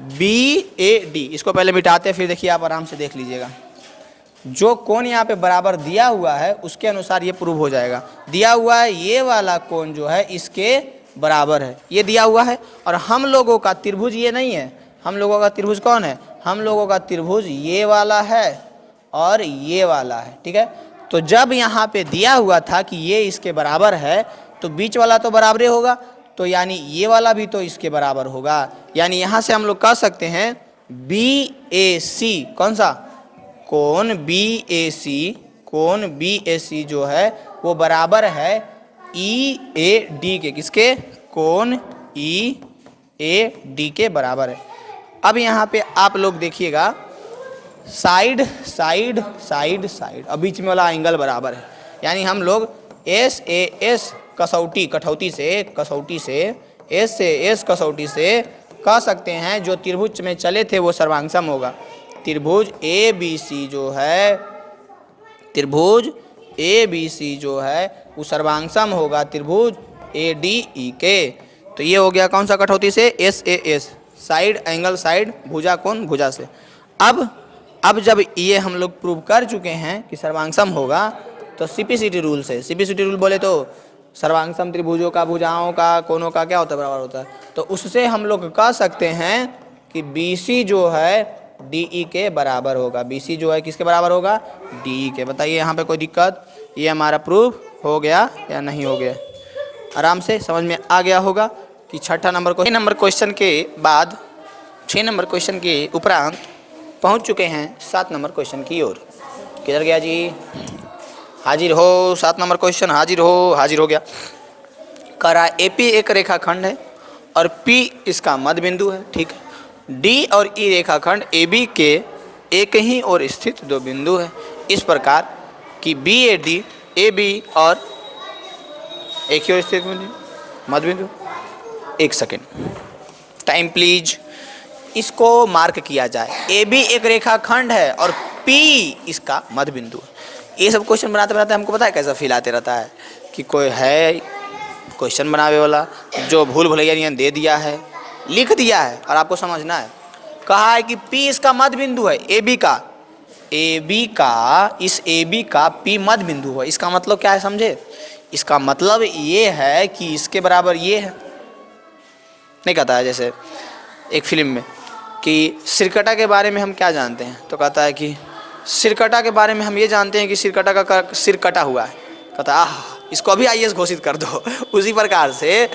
बी ए डी, इसको पहले मिटाते हैं, फिर देखिए आप आराम से देख लीजिएगा। जो कोण यहाँ पे बराबर दिया हुआ है उसके अनुसार ये प्रूव हो जाएगा। दिया हुआ है ये वाला कोण जो है इसके बराबर है, ये दिया हुआ है। और हम लोगों का त्रिभुज ये नहीं है, हम लोगों का त्रिभुज कौन है, हम लोगों का त्रिभुज ये वाला है और ये वाला है, ठीक है। तो जब यहाँ पे दिया हुआ था कि ये इसके बराबर है, तो बीच वाला तो बराबर होगा, तो यानी ये वाला भी तो इसके बराबर होगा। यानी यहाँ से हम लोग कह सकते हैं बी ए सी, कौन सा, कोण बी ए सी, कोण बी ए सी जो है वो बराबर है ई ए डी के, किसके, कोण ई ए डी के बराबर है। अब यहाँ पे आप लोग देखिएगा, साइड साइड साइड साइड, अब बीच में वाला एंगल बराबर है, यानी हम लोग एस ए एस कटौती से एस से एस कसौटी से कह सकते हैं जो त्रिभुज में चले थे वो सर्वांगसम होगा। त्रिभुज ए बी सी जो है, त्रिभुज ए बी सी जो है वो सर्वांगसम होगा त्रिभुज ए डी ई के। तो ये हो गया कौन सा कटौती से, S A S, side angle side, भुजा कोण भुजा से। अब जब ये हम लोग प्रूव कर चुके हैं कि सर्वांगसम होगा, तो सीपीसीटी रूल से, सीपीसीटी रूल बोले तो सर्वांगसम त्रिभुजों का, भुजाओं का, कोणों का क्या होता है, बराबर होता है। तो उससे हम लोग कह सकते हैं कि बी सी जो है डी ई के बराबर होगा। बी सी जो है किसके बराबर होगा, डी ई के। बताइए यहाँ पे कोई दिक्कत, ये हमारा प्रूव हो गया या नहीं हो गया, आराम से समझ में आ गया होगा कि छठा नंबर को 6 नंबर क्वेश्चन के बाद, 6 नंबर क्वेश्चन के उपरांत पहुँच चुके हैं 7 नंबर क्वेश्चन की ओर। किधर गया जी, हाजिर हो, 7 नंबर क्वेश्चन हाजिर हो गया। कह रहा है एपी एक रेखाखंड है और पी इसका मध्य बिंदु है, ठीक है। डी और ई रेखाखंड ए बी के एक ही ओर स्थित 2 बिंदु है, इस प्रकार कि B A D A B और एक ही ओर स्थित मध्य बिंदु। एक सेकेंड टाइम प्लीज, इसको मार्क किया जाए। ए बी एक रेखाखंड है और पी इसका मध्य बिंदु है। ये सब क्वेश्चन बनाते बनाते हमको पता है कैसा फील आते रहता है कि कोई है क्वेश्चन बनावे वाला जो भूल भुलैया दे दिया है, लिख दिया है और आपको समझना है। कहा है कि P इसका मध्य बिंदु है, AB का इस AB का P मध्य बिंदु है। इसका मतलब क्या है समझे, इसका मतलब ये है कि इसके बराबर ये है। नहीं कहता है जैसे एक फिल्म में कि सिरकटा के बारे में हम क्या जानते हैं, तो कहता है कि सिरकटा के बारे में हम ये जानते हैं कि सिरकटा का सिर कटा हुआ है। कहता है इसको अभी IAS घोषित कर दो। उसी प्रकार से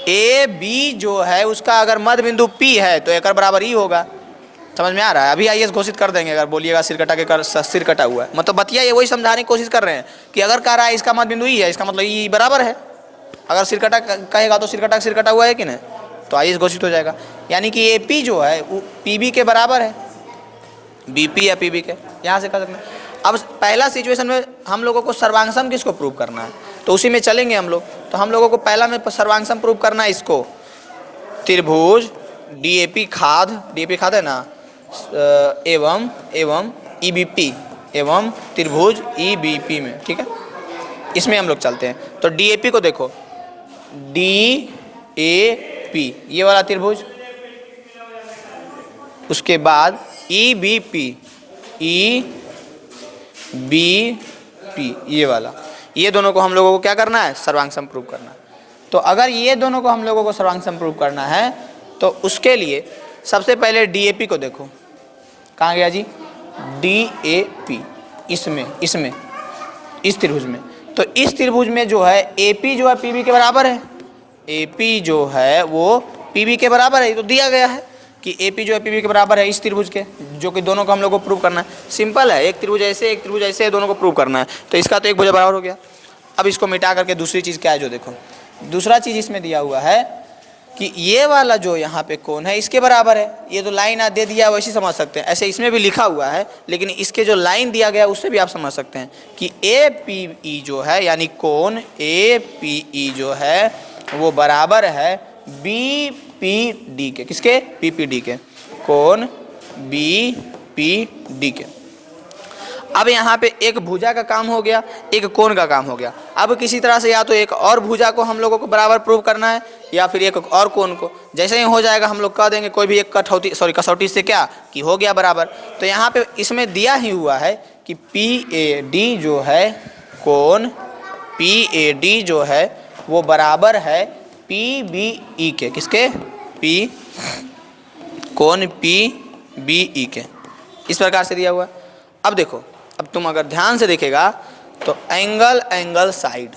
ए बी जो है उसका अगर मध्य बिंदु P है तो एक बराबर ही होगा। समझ में आ रहा है, अभी IAS घोषित कर देंगे अगर बोलिएगा सिरकटा के सिर कटा हुआ है। मतलब बतिया ये वही समझाने की कोशिश कर रहे हैं कि अगर कह रहा है इसका मध्य बिंदु E है, इसका मतलब E बराबर है। अगर सिरकटा कहेगा तो सिरकटा हुआ है कि नहीं, तो आई घोषित हो जाएगा। यानी कि ए पी जो है वो पी बी के बराबर है, बी पी या पी बी के, यहाँ से कर सकते हैं। अब पहला सिचुएशन में हम लोगों को सर्वांगसम किसको प्रूव करना है, तो उसी में चलेंगे हम लोग। तो हम लोगों को पहला में सर्वांगसम प्रूव करना है इसको, त्रिभुज डीएपी खाद है ना, एवं ईबीपी एवं त्रिभुज ईबीपी में, ठीक है, इसमें हम लोग चलते हैं। तो डीएपी को देखो, डीएपी ये वाला त्रिभुज, उसके बाद ईबीपी ये वाला, ये दोनों को हम लोगों को क्या करना है, सर्वांगसम प्रूव करना है। तो अगर ये दोनों को हम लोगों को सर्वांगसम प्रूव करना है तो उसके लिए सबसे पहले डीएपी को देखो, कहाँ गया जी, डीएपी इसमें इस त्रिभुज में। तो इस त्रिभुज में जो है एपी जो है पीबी के बराबर है, एपी जो है वो पीबी के बराबर है। तो दिया गया है कि एपी जो है पीबी के बराबर है इस त्रिभुज के, जो कि दोनों को हम लोग को प्रूव करना है। सिंपल है, एक त्रिभुज ऐसे एक त्रिभुज ऐसे, दोनों को प्रूव करना है। तो इसका तो एक भुजा बराबर हो गया। अब इसको मिटा करके दूसरी चीज़ क्या है, जो देखो दूसरा चीज़ इसमें दिया हुआ है कि ये वाला जो यहाँ पे कोण है इसके बराबर है। ये तो लाइन दे दिया है वैसे समझ सकते हैं, ऐसे इसमें भी लिखा हुआ है, लेकिन इसके जो लाइन दिया गया उससे भी आप समझ सकते हैं कि ए पी ई जो है, यानी कोण ए पी ई जो है वो बराबर है बी पी डी के। किसके, पी पी डी के, कोण बी पी डी के। अब यहाँ पे एक भुजा का काम हो गया, एक कोण का काम हो गया। अब किसी तरह से या तो एक और भुजा को हम लोगों को बराबर प्रूव करना है या फिर एक और कोण को। जैसे ही हो जाएगा हम लोग कह देंगे कोई भी एक कसौटी से क्या कि हो गया बराबर। तो यहाँ पे इसमें दिया ही हुआ है कि पी ए डी जो है, कोण पी ए डी जो है वो बराबर है पी बी ई के। किसके, पी कोण पी बी ई के, इस प्रकार से दिया हुआ है। अब देखो, अब तुम अगर ध्यान से देखेगा तो एंगल साइड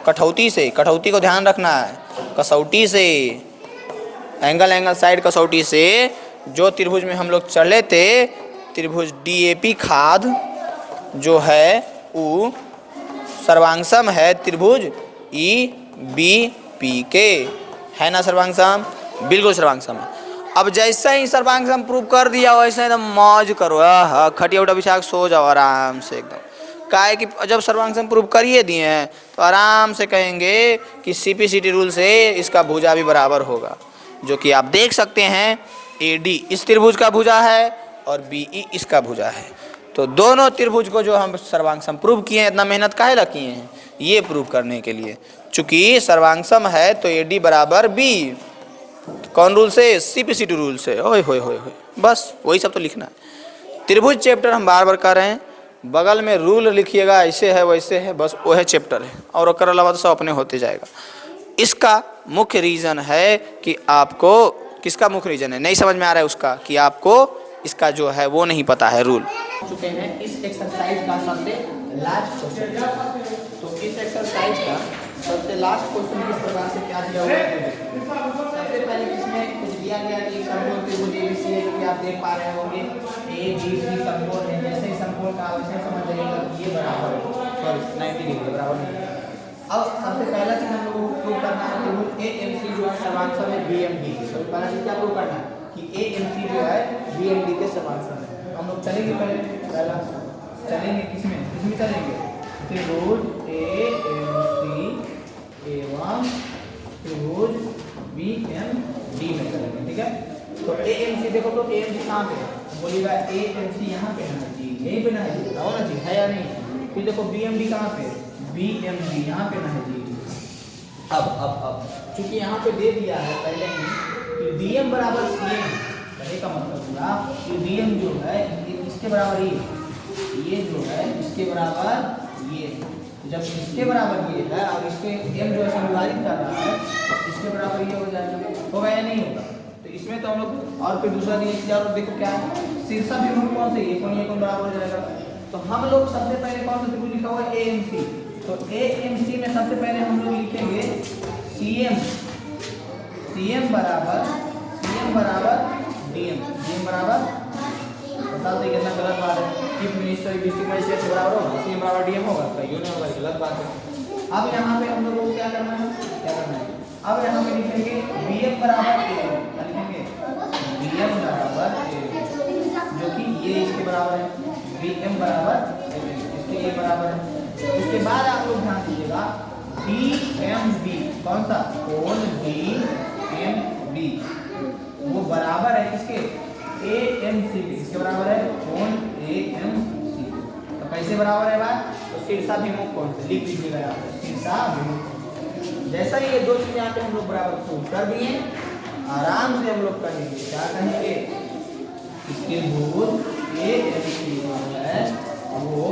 कठौती से, कठौती को ध्यान रखना है, कसौटी से, एंगल साइड कसौटी से जो त्रिभुज में हम लोग चले थे, त्रिभुज डीएपी खाद जो है वो सर्वांगसम है त्रिभुज ई बी पी के, है ना सर्वांगसम, बिल्कुल सर्वांगसम है। अब जैसे ही सर्वांगसम प्रूव कर दिया वैसे एकदम मौज करो, खटिया उठा बिछा के सो जाओ आराम से एकदम। काहे कि जब सर्वांगसम प्रूव करिए दिए हैं तो आराम से कहेंगे कि सीपीसीटी रूल से इसका भुजा भी बराबर होगा, जो कि आप देख सकते हैं एडी इस त्रिभुज का भुजा है और बीई इसका भुजा है। तो दोनों त्रिभुज को जो हम सर्वांगसम प्रूव किए हैं, इतना मेहनत काहे ला किए हैं, ये प्रूव करने के लिए। चूंकि सर्वांगसम है तो एडी बराबर बी, कौन रूल से, सीपीसीटी रूल से। ओए होए होए होए, बस वही सब तो लिखना है। त्रिभुज चैप्टर हम बार बार कर रहे हैं, बगल में रूल लिखिएगा, ऐसे है वैसे है, बस वो है चैप्टर है, और कर अलावा तो सब अपने होते जाएगा। इसका मुख्य रीज़न है कि आपको, किसका मुख्य रीज़न है नहीं समझ में आ रहा है उसका, कि आपको इसका जो है वो नहीं पता है रूल। चुके हैं इस एक्सरसाइज का सबसे लास्ट क्वेश्चन। तो इस एक्सरसाइज का सबसे लास्ट क्वेश्चन किस प्रकार से क्या दिया हुआ है, सबसे पहले इसमें कुछ दिया गया कि समकोण त्रिभुज एबीसी है, जो कि आप देख पा रहे होंगे ए बी सी समकोण है। जैसे ही समकोण का वैसे समझ जाइएगा कि ये बराबर है, सॉरी 90 डिग्री बराबर नहीं। अब सबसे पहला चीज हम लोगों को प्रूव करना है त्रिभुज एएमसी जो है सर्वांगसम है बीएमडी के। सबसे पहला चीज क्या प्रूव करना है कि एएमसी जो है बीएमडी के सर्वांगसम है। हम लोग चलेंगे पहला चलेंगे किसमें चलेंगे, त्रिभुज एएमसी एवं त्रिभुज बीएमडी में चलेंगे, ठीक है। तो एएमसी देखो, तो एएमसी कहाँ पे है, बोलिएगा एएमसी यहाँ पे है जी, यहीं पे ना है जी, होना चाहिए है या नहीं। फिर देखो बीएमडी कहाँ पे, बीएमडी यहाँ पे ना है जी। अब चूंकि यहाँ पे दे दिया है पहले ही कि डीएम बराबर सीएम, कहने का मतलब हुआ कि डीएम जो है इसके बराबर ये जो है इसके बराबर ये, जब इसके बराबर ये है और इसके एम जो है विभाजित कर रहा है, इसके बराबर ये हो जाएगा, होगा या नहीं होगा। तो इसमें तो हम लोग और फिर दूसरा चीज और देखो क्या है, शीर्षक विभव कौन से, ये कौन बराबर हो जाएगा। तो हम लोग सबसे पहले कौन सा त्रिभुज लिखा हुआ है, एएमसी। तो एएमसी में सबसे पहले हम लोग लिखेंगे सीएम बराबर डीएम बराबर बता दो कितना गलत बात है। चीफ मिनिस्टर डिस्ट्रिक्ट मजिस्ट्रेट से बराबर होगा, सीएम बराबर डीएम होगा, कहियो नहीं होगा, गलत बात है। अब यहाँ पे हम लोगों को क्या करना है, अब यहाँ पे लिखेंगे बीएम बराबर ए, लिखेंगे बीएम बराबर ए, जो कि ये इसके बराबर है, बीएम बराबर इसके ये बराबर है। उसके बाद आप लोग ध्यान दीजिएगा डीएमबी, कौन सा, कोण डीएमबी वो बराबर है किसके, एएमसी के, किसके बराबर है, कोण एएमसी। तो कैसे बराबर है बात, तो शीर्षाभिमुख कोण से लिख लीजिएगा यहाँ पे, शीर्षाभिमुख। जैसा ही ये दो चीजें यहाँ पे हम लोग बराबर प्रूव कर दिए, आराम से हम लोग करेंगे, क्या कहेंगे, इसके भुज एएमसी है वो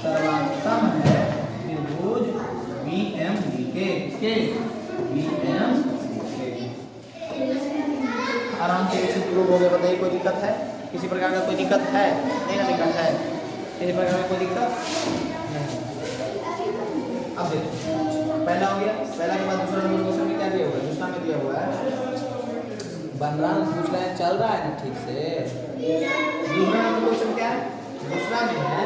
सर्वाक्षम है त्रिभुज बीएमबी के, इसके बीएमबी के। आराम से इसे प्रूव हो गया। बताइए कोई दिक्कत है, किसी प्रकार का कोई दिक्कत है, नहीं ना दिक्कत है, किसी प्रकार का कोई दिक्कत नहीं। अब देखो पहला हो गया, पहला के बाद दूसरा नंबर क्वेश्चन में क्या दिया हुआ है, दूसरा में दिया हुआ है बनराम पूछ रहे हैं चल रहा है ना ठीक से। दूसरा नंबर क्वेश्चन क्या है, दूसरा में है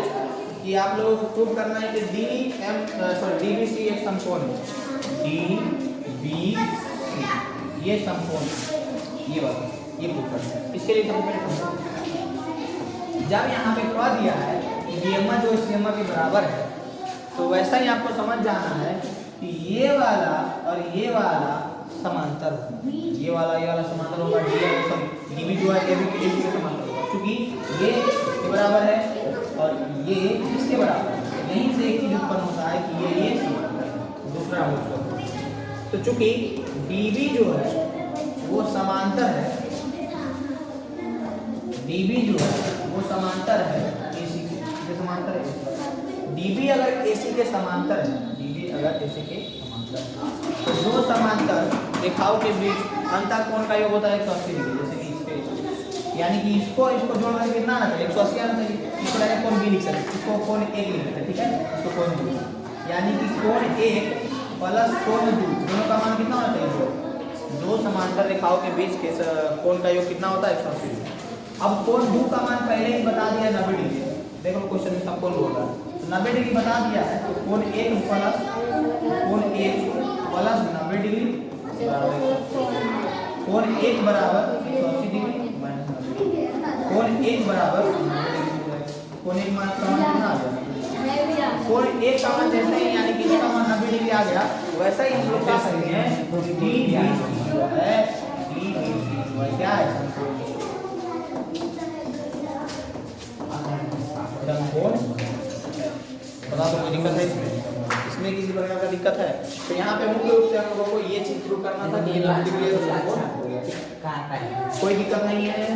कि आप लोगों को प्रूव करना है कि डीबीसी एक समकोण है, डीबीसी ये समकोण है, ये बात ये प्रूव करना है। इसके लिए सबसे पहले जब यहाँ पे कह दिया है कि बीएम जो सीएम के बराबर है, तो वैसा ही आपको समझ जाना है कि ये वाला और ये वाला समांतर होगा, ये वाला समांतर होगा, डीबी जो है ये भी के समांतर होगा, क्योंकि ये इसके बराबर है और ये इसके बराबर है। यहीं से एक चीज उत्पन्न होता है कि ये दूसरा हो। तो चूंकि डीबी जो है वो समांतर है, डीबी जो है वो समांतर है एसी के समांतर है। डीबी अगर एसी के समांतर है, डीबी अगर एसी के समांतर, तो दो समांतर रेखाओं के बीच अंतर कोण का योग होता है 180 डिग्री, जैसे कि इसके, यानी कि इसको जोड़कर कितना आना चाहिए, 180 आना चाहिए। इसको डायरेक्ट कोण बी लिख सकते हैं, इसको कोण एक लिख सकते हैं, ठीक है, इसको कोण बी, यानी कि कोण एक प्लस कोण दो, दोनों का मान कितना होना चाहिए, दो समांतर रेखाओं के बीच के कोण का योग कितना होता है 180 डिग्री। अब कोण दो का मान पहले ही बता दिया 90 डिग्री, देखो क्वेश्चन में सब कोण बोल रहा है, तो 90 डिग्री बता दिया है, तो कोण एक प्लस 90 डिग्री कोण एक बराबर 180 डिग्री माइनस 90 डिग्री, कोण एक बराबर कोण एक मान का मान कितना आ गया, कोण एक का मान जैसे ही यानी कि इसका मान 90 डिग्री आ गया, वैसा ही हम लोग क्या करेंगे, डीबीसी है, डीबीसी क्या है, कोण बता दो, कोई दिक्कत है इसमें, इसमें किसी प्रकार का दिक्कत है। तो यहाँ पे मुख्य रूप से हम लोगों को ये चीज प्रूव करना था कि ये 90 डिग्री है, कोई दिक्कत नहीं है।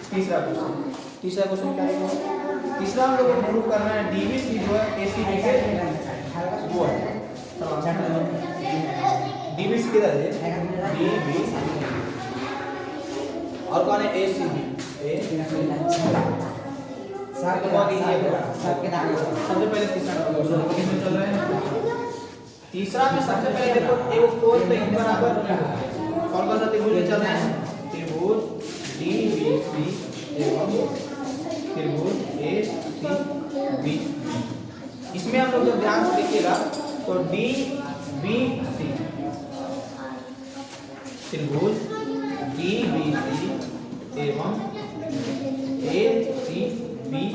तीसरा क्वेश्चन क्या है, तीसरा हम लोगों को प्रूव करना है डीबीसी जो है एसी के वो है, डीबीसी किधर है, डीबीसी और कौन है एसीबी, सबसे पहले तीसरा में सबसे पहले देखो एक कोण त्रिभुज बराबर कौन सा त्रिभुज चल रहा है, त्रिभुज डीबीसी एवं त्रिभुज एसीबी। इसमें हम लोग जब ध्यान से देखिएगा तो डीबीसी त्रिभुज डीबीसी एवं एसीबी,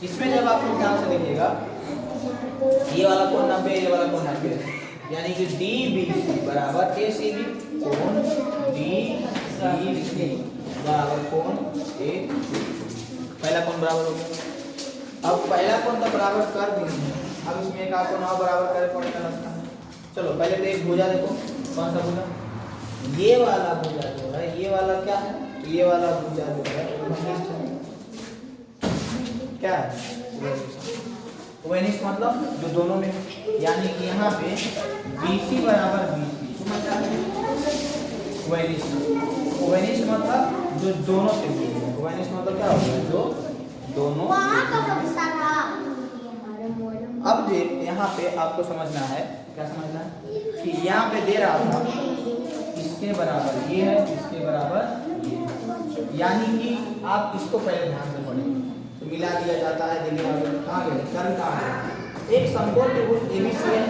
इसमें जब आप लोग ध्यान से देखिएगा ये वाला कोण 90, ये वाला कोण 90, यानी कि डीबीसी बराबर एसीबी, कोण डीबीसी बराबर कोण एसीबी, पहला कोण बराबर हो गया। अब पहला कोण तो बराबर कर दिए, अब इसमें एक आपको नौ बराबर करे कोण का रास्ता है। चलो पहले तो एक भुजा देखो, कौन सा भुजा, ये वाला भुजा जो है, ये वाला क्या है, तो ये वाला भुजा जो है क्या है, ओवेनिस्ट मतलब जो दोनों में, यानी कि यहाँ पे BC बराबर BC, ओवेनिस्ट मतलब जो दोनों से, ओवेनिस्ट मतलब क्या होता है, जो दोनों। अब जो यहाँ पे आपको समझना है, क्या समझना है कि यहाँ पे दे रहा था इसके बराबर ये है, इसके बराबर यानी कि आप इसको पहले ध्यान से पढ़ें। तो मिला दिया जाता है, देखिए कहाँ गए, कर्म कहाँ गए, एक समकोण त्रिभुज एबीसी है।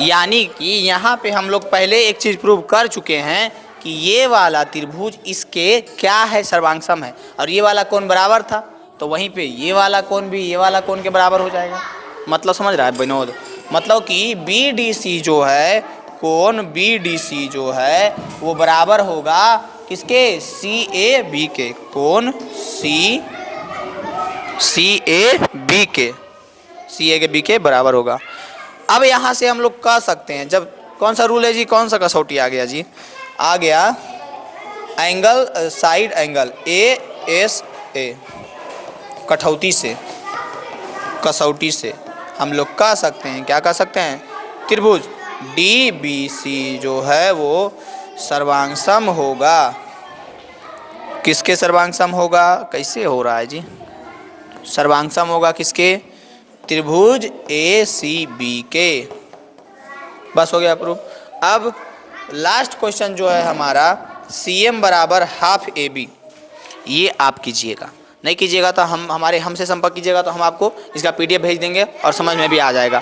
यानी कि यहाँ पे हम लोग पहले एक चीज़ प्रूव कर चुके हैं कि ये वाला त्रिभुज इसके क्या है, सर्वांगसम है। और ये वाला कोण बराबर था, तो वहीं पे ये वाला कोण भी ये वाला कोण के बराबर हो जाएगा। मतलब समझ रहा है विनोद? मतलब कि BDC जो है, कोण BDC जो है वो बराबर होगा किसके, CAB के, कोण CAB के बराबर होगा। अब यहाँ से हम लोग कह सकते हैं, जब कौन सा रूल है जी, कौन सा कसौटी आ गया जी, आ गया एंगल, साइड एंगल ASA, कठौती से, कसौटी से हम लोग कह सकते हैं, क्या कह सकते हैं, त्रिभुज DBC जो है वो सर्वांगसम होगा। किसके सर्वांगसम होगा, कैसे हो रहा है जी, सर्वांगसम होगा किसके, त्रिभुज ACB के। बस हो गया प्रूफ। अब लास्ट क्वेश्चन जो है हमारा, CM बराबर हाफ AB, ये आप कीजिएगा, नहीं कीजिएगा तो हमसे संपर्क कीजिएगा, तो हम आपको इसका PDF भेज देंगे और समझ में भी आ जाएगा।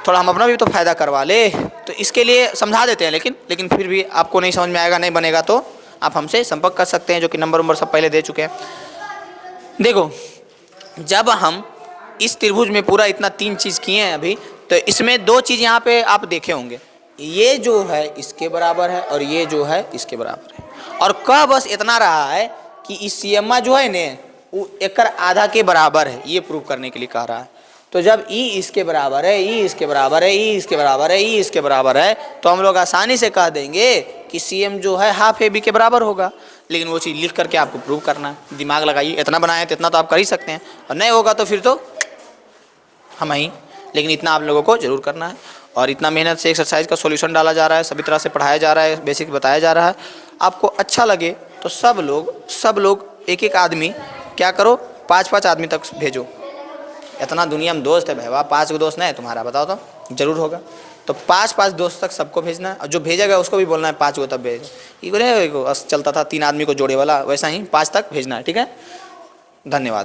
थोड़ा हम अपना भी तो फ़ायदा करवा ले, तो इसके लिए समझा देते हैं, लेकिन फिर भी आपको नहीं समझ में आएगा, नहीं बनेगा, तो आप हमसे संपर्क कर सकते हैं, जो कि नंबर सब पहले दे चुके हैं। देखो, जब हम इस त्रिभुज में पूरा इतना 3 चीज़ किए हैं अभी, तो इसमें 2 चीज़ यहाँ पे आप देखे होंगे, ये जो है इसके बराबर है और ये जो है इसके बराबर है। और कह बस इतना रहा है कि इस CMA जो है ने वो एकर आधा के बराबर है, ये प्रूव करने के लिए कह रहा है। तो जब E इसके बराबर है, E इसके बराबर है, E इसके बराबर है, E इसके बराबर है, तो हम लोग आसानी से कह देंगे कि CM जो है हाफ AB के बराबर होगा। लेकिन वो चीज़ लिख करके आपको प्रूव करना है, दिमाग लगाइए, इतना बनाए तो इतना तो आप कर ही सकते हैं, और नहीं होगा तो फिर तो हम ही, लेकिन इतना आप लोगों को जरूर करना है। और इतना मेहनत से एक्सरसाइज का सॉल्यूशन डाला जा रहा है, सभी तरह से पढ़ाया जा रहा है, बेसिक बताया जा रहा है। आपको अच्छा लगे तो सब लोग एक एक आदमी क्या करो, 5-5 आदमी तक भेजो। इतना दुनिया में दोस्त है भाई, 5 दोस्त नहीं है तुम्हारा, बताओ तो जरूर होगा। तो 5-5 दोस्त तक सबको भेजना है, और जो भेजेगा उसको भी बोलना है 5 को तब भेज। ये चलता था 3 आदमी को जोड़े वाला, वैसा ही 5 तक भेजना है, ठीक है। धन्यवाद।